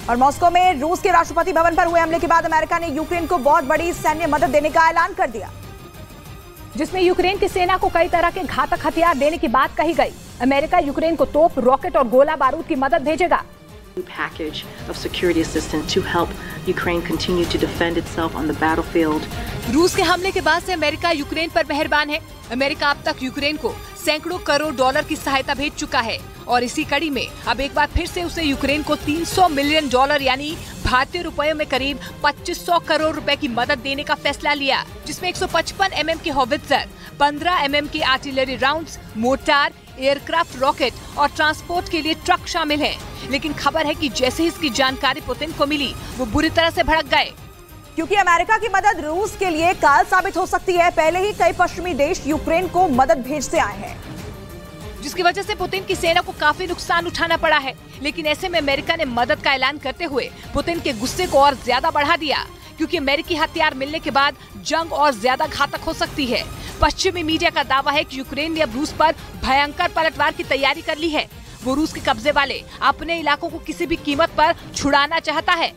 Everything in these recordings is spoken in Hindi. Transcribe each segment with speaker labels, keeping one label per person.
Speaker 1: और मॉस्को में रूस के राष्ट्रपति भवन पर हुए हमले के बाद अमेरिका ने यूक्रेन को बहुत बड़ी सैन्य मदद देने का ऐलान कर दिया,
Speaker 2: जिसमें यूक्रेन की सेना को कई तरह के घातक हथियार देने की बात कही गई। अमेरिका यूक्रेन को तोप, रॉकेट और गोला बारूद की मदद भेजेगा।
Speaker 3: Package of security assistance to help Ukraine continue to defend itself on the battlefield.
Speaker 4: रूस के हमले के बाद से अमेरिका यूक्रेन पर मेहरबान है। अमेरिका अब तक यूक्रेन को सैकड़ों करोड़ डॉलर की सहायता भेज चुका है और इसी कड़ी में अब एक बार फिर से उसे यूक्रेन को 300 मिलियन डॉलर यानी भारतीय रुपयों में करीब 2500 करोड़ रुपए की मदद देने का फैसला लिया, जिसमें 155 mm के हॉवित्जर, 15 mm के artillery rounds, mortar, aircraft, rocket और ट्रांसपोर्ट के लिए ट्रक शामिल हैं। लेकिन खबर है कि जैसे ही इसकी जानकारी पुतिन को मिली, वो बुरी तरह से भड़क गए,
Speaker 1: क्योंकि अमेरिका की मदद रूस के लिए काल साबित हो सकती है। पहले ही कई पश्चिमी देश यूक्रेन को मदद भेजते आए हैं,
Speaker 4: जिसकी वजह से पुतिन की सेना को काफी नुकसान उठाना पड़ा है। लेकिन ऐसे में अमेरिका ने मदद का ऐलान करते हुए पुतिन के गुस्से को और ज्यादा बढ़ा दिया, क्योंकि अमेरिकी हथियार मिलने के बाद जंग और ज्यादा घातक हो सकती है। पश्चिमी मीडिया का दावा है कि यूक्रेन ने अब रूस पर भयंकर पलटवार की तैयारी कर ली है। वो रूस के कब्जे वाले अपने इलाकों को किसी भी कीमत पर छुड़ाना चाहता है।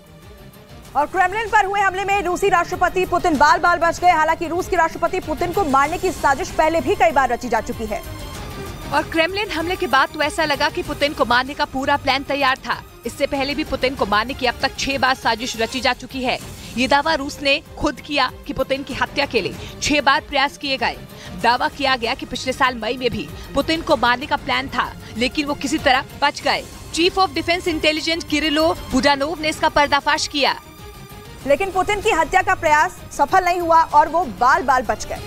Speaker 1: और क्रेमलिन पर हुए हमले में रूसी राष्ट्रपति पुतिन बाल बाल बच गए। हालांकि रूस के राष्ट्रपति पुतिन को मारने की साजिश पहले भी कई बार रची जा चुकी है।
Speaker 4: और क्रेमलिन हमले के बाद तो ऐसा लगा कि पुतिन को मारने का पूरा प्लान तैयार था। इससे पहले भी पुतिन को मारने की अब तक 6 बार साजिश रची जा चुकी है। ये दावा रूस ने खुद किया कि पुतिन की हत्या के लिए 6 बार प्रयास किए गए। दावा किया गया कि पिछले साल मई में भी पुतिन को मारने का प्लान था, लेकिन वो किसी तरह बच गए। Chief of defence intelligence Kyrylo Budanov ने इसका पर्दाफाश किया,
Speaker 1: लेकिन पुतिन की हत्या का प्रयास सफल नहीं हुआ और वो बाल बाल बच गए।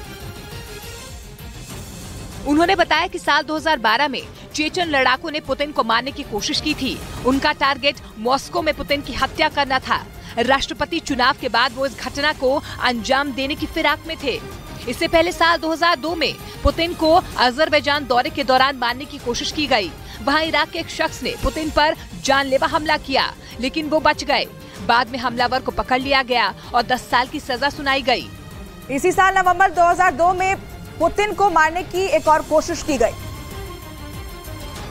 Speaker 4: उन्होंने बताया कि साल 2012 में चेचन लड़ाकों ने पुतिन को मारने की कोशिश की थी। उनका टारगेट मॉस्को में पुतिन की हत्या करना था। राष्ट्रपति चुनाव के बाद वो इस घटना को अंजाम देने की फिराक में थे। इससे पहले साल 2002 में पुतिन को अजरबैजान दौरे के दौरान मारने की कोशिश की गई। वहां इराक के एक शख्स ने पुतिन पर जानलेवा हमला किया, लेकिन वो बच गए। बाद में हमलावर को पकड़ लिया गया और 10 साल की सजा सुनाई गई।
Speaker 1: इसी साल नवंबर 2002 में पुतिन को मारने की एक और कोशिश की गई।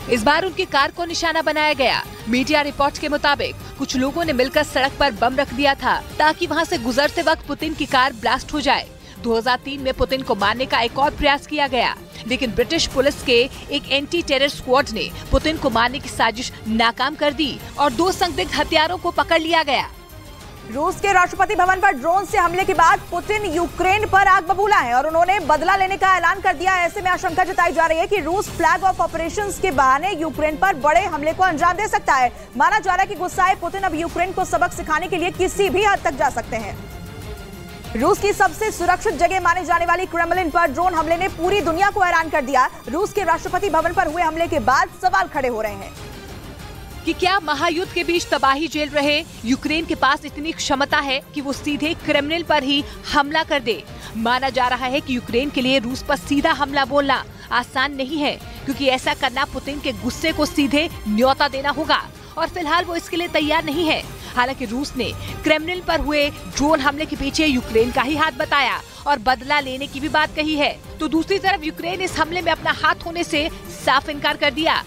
Speaker 4: इस बार उनकी कार को निशाना बनाया गया। मीडिया रिपोर्ट के मुताबिक कुछ लोगों ने मिलकर सड़क पर बम रख दिया था ताकि वहां से गुजरते वक्त पुतिन की कार ब्लास्ट हो जाए। 2003 में पुतिन को मारने का एक और प्रयास किया गया, लेकिन ब्रिटिश पुलिस के एक एंटी टेरर स्क्वाड ने पुतिन को मारने की साजिश नाकाम कर दी और 2 संदिग्ध हत्यारों को पकड़ लिया गया।
Speaker 1: रूस के राष्ट्रपति भवन पर ड्रोन से हमले के बाद पुतिन यूक्रेन पर आग बबूला है और उन्होंने बदला लेने का ऐलान कर दिया। ऐसे में आशंका जताई जा रही है कि रूस फ्लैग ऑफ ऑपरेशंस के बहाने यूक्रेन पर बड़े हमले को अंजाम दे सकता है। माना जा रहा है कि गुस्साए पुतिन अब यूक्रेन को सबक सिखाने के लिए किसी भी हद तक जा सकते हैं। रूस की सबसे सुरक्षित जगह माने जाने वाली क्रेमलिन पर ड्रोन हमले ने पूरी दुनिया को हैरान कर दिया। रूस के राष्ट्रपति भवन पर हुए हमले के बाद सवाल खड़े हो रहे हैं
Speaker 4: कि क्या महायुद्ध के बीच तबाही झेल रहे यूक्रेन के पास इतनी क्षमता है कि वो सीधे क्रेमलिन पर ही हमला कर दे। माना जा रहा है कि यूक्रेन के लिए रूस पर सीधा हमला बोलना आसान नहीं है, क्योंकि ऐसा करना पुतिन के गुस्से को सीधे न्योता देना होगा और फिलहाल वो इसके लिए तैयार नहीं है। हालांकि रूस ने क्रेमलिन पर हुए ड्रोन हमले के पीछे यूक्रेन का ही हाथ बताया और बदला लेने की भी बात कही है, तो दूसरी तरफ यूक्रेन इस हमले में अपना हाथ होने से साफ इनकार कर दिया।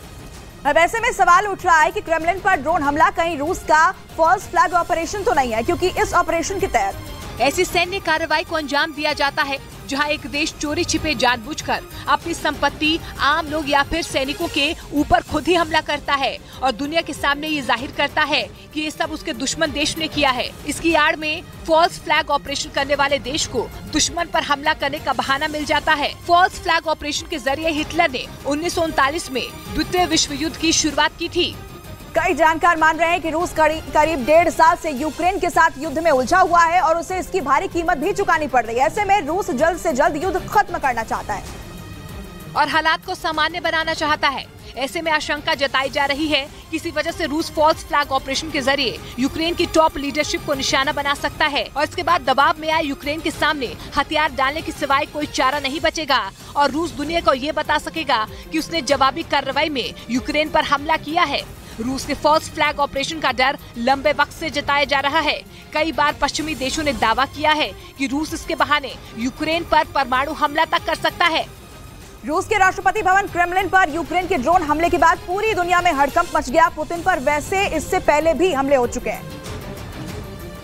Speaker 1: अब ऐसे में सवाल उठ रहा है कि क्रेमलिन पर ड्रोन हमला कहीं रूस का फॉल्स फ्लैग ऑपरेशन तो नहीं है, क्योंकि इस ऑपरेशन के तहत
Speaker 4: ऐसी सैन्य कार्रवाई को अंजाम दिया जाता है जहां एक देश चोरी छिपे जानबूझकर अपनी संपत्ति, आम लोग या फिर सैनिकों के ऊपर खुद ही हमला करता है और दुनिया के सामने ये जाहिर करता है कि ये सब उसके दुश्मन देश ने किया है। इसकी आड़ में फॉल्स फ्लैग ऑपरेशन करने वाले देश को दुश्मन पर हमला करने का बहाना मिल जाता है। फॉल्स फ्लैग ऑपरेशन के जरिए हिटलर ने 1939 में द्वितीय विश्व युद्ध की शुरुआत की थी।
Speaker 1: कई जानकार मान रहे हैं कि रूस करीब 1.5 साल से यूक्रेन के साथ युद्ध में उलझा हुआ है और उसे इसकी भारी कीमत भी चुकानी पड़ रही है। ऐसे में रूस जल्द से जल्द युद्ध खत्म करना चाहता है
Speaker 4: और हालात को सामान्य बनाना चाहता है। ऐसे में आशंका जताई जा रही है कि इसी वजह से रूस फॉल्स फ्लैग ऑपरेशन के जरिए यूक्रेन की टॉप लीडरशिप को निशाना बना सकता है और इसके बाद दबाव में आए यूक्रेन के सामने हथियार डालने के सिवाय कोई चारा नहीं बचेगा और रूस दुनिया को ये बता सकेगा कि उसने जवाबी कार्रवाई में यूक्रेन पर हमला किया है। रूस के फॉल्स फ्लैग ऑपरेशन का डर लंबे वक्त से जताया जा रहा है। कई बार पश्चिमी देशों ने दावा किया है कि रूस इसके बहाने यूक्रेन पर परमाणु हमला तक कर सकता है।
Speaker 1: रूस के राष्ट्रपति भवन क्रेमलिन पर यूक्रेन के ड्रोन हमले के बाद पूरी दुनिया में हड़कंप मच गया। पुतिन पर वैसे इससे पहले भी हमले हो चुके हैं।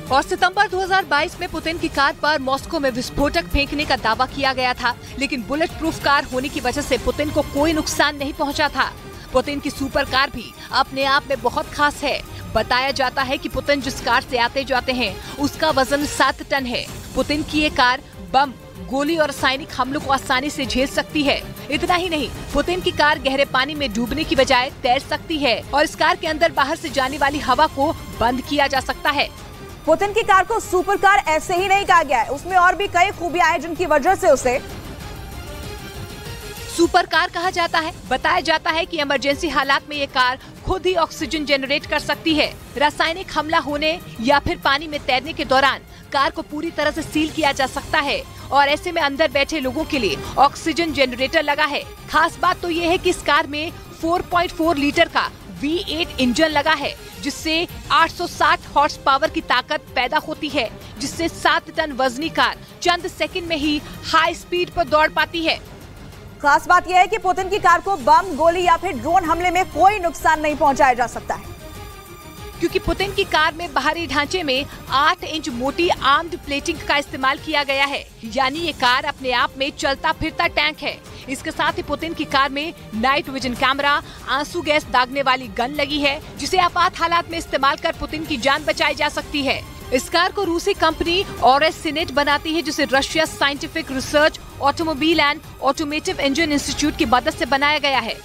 Speaker 4: और सितंबर 2022 में पुतिन की कार पर मॉस्को में विस्फोटक फेंकने का दावा किया गया था, लेकिन बुलेट प्रूफ कार होने की वजह से पुतिन को कोई नुकसान नहीं पहुंचा था। पुतिन की सुपर कार भी अपने आप में बहुत खास है। बताया जाता है कि पुतिन जिस कार से आते जाते हैं उसका वजन 7 टन है। पुतिन की ये कार बम, गोली और रासायनिक हमलों को आसानी से झेल सकती है। इतना ही नहीं, पुतिन की कार गहरे पानी में डूबने की बजाय तैर सकती है और इस कार के अंदर बाहर से जाने वाली हवा को बंद किया जा सकता है।
Speaker 1: पुतिन की कार को सुपर कार ऐसे ही नहीं कहा गया है, उसमें और भी कई खूबियां हैं जिनकी वजह से उसे
Speaker 4: सुपर कार कहा जाता है। बताया जाता है कि इमरजेंसी हालात में ये कार खुद ही ऑक्सीजन जनरेट कर सकती है। रासायनिक हमला होने या फिर पानी में तैरने के दौरान कार को पूरी तरह से सील किया जा सकता है और ऐसे में अंदर बैठे लोगों के लिए ऑक्सीजन जनरेटर लगा है। खास बात तो ये है कि इस कार में 4.4 लीटर का V8 इंजन लगा है, जिससे 860 हॉर्स पावर की ताकत पैदा होती है, जिससे 7 टन वजनी कार चंद सेकंड में ही हाई स्पीड पर दौड़ पाती है।
Speaker 1: खास बात यह है कि पुतिन की कार को बम, गोली या फिर ड्रोन हमले में कोई नुकसान नहीं पहुंचाया जा सकता है,
Speaker 4: क्योंकि पुतिन की कार में बाहरी ढांचे में 8 इंच मोटी आर्म्ड प्लेटिंग का इस्तेमाल किया गया है। यानी ये कार अपने आप में चलता फिरता टैंक है। इसके साथ ही पुतिन की कार में नाइट विजन कैमरा, आंसू गैस दागने वाली गन लगी है, जिसे आपात हालात में इस्तेमाल कर पुतिन की जान बचाई जा सकती है। इस कार को रूसी कंपनी ऑरेस सिनेट बनाती है, जिसे Russia scientific research automobile and automotive engine institute की मदद से बनाया गया है।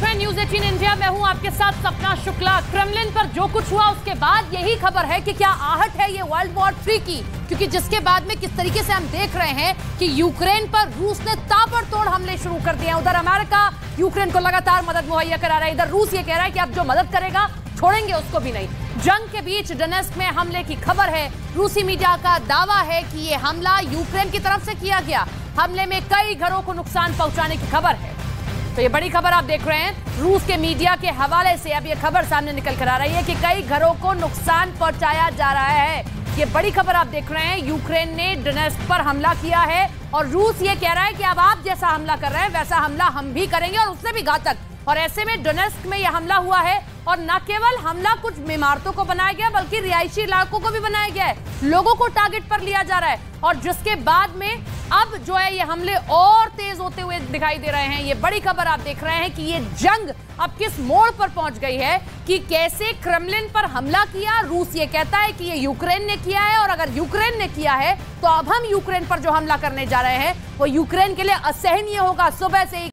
Speaker 5: न्यूज़ 18 इंडिया, मैं हूं आपके साथ सपना शुक्ला। क्रेमलिन पर जो कुछ हुआ उसके बाद यही खबर है कि क्या आहट है ये वर्ल्ड वॉर 3 की, क्योंकि जिसके बाद में किस तरीके से हम देख रहे हैं कि यूक्रेन पर रूस ने ताबड़तोड़ हमले शुरू कर दिए हैं। उधर अमेरिका यूक्रेन को लगातार मदद मुहैया करा रहा है, इधर रूस ये कह रहा है कि अब जो मदद करेगा छोड़ेंगे उसको भी नहीं। जंग के बीच डोनेस्क में हमले की खबर है। रूसी मीडिया का दावा है कि ये हमला यूक्रेन की तरफ से किया गया। हमले में कई घरों को नुकसान पहुंचाने की खबर है। तो ये बड़ी खबर आप देख रहे हैं, रूस के मीडिया के हवाले से अब ये खबर सामने निकल कर आ रही है कि कई घरों को नुकसान पहुंचाया जा रहा है। ये बड़ी खबर आप देख रहे हैं, यूक्रेन ने डोनेस्क पर हमला किया है और रूस ये कह रहा है कि अब आप जैसा हमला कर रहे हैं वैसा हमला हम भी करेंगे और उससे भी घातक। और ऐसे में डोनेस्क में यह हमला हुआ है और न केवल हमला कुछ इमारतों को बनाया गया बल्कि रिहायशी इलाकों को भी बनाया गया है, लोगों को टारगेट पर लिया जा रहा है। और जिसके बाद में अब जो है ये हमले और तेज होते हुए दिखाई दे रहे हैं। ये बड़ी खबर आप देख रहे हैं कि ये जंग अब किस मोड़ पर पहुंच गई है कि कैसे क्रेमलिन पर हमला किया। रूस ये कहता है कि ये यूक्रेन ने किया है और अगर यूक्रेन ने किया है तो अब हम यूक्रेन पर जो हमला करने जा रहे हैं वो यूक्रेन के लिए असहनीय होगा। सुबह से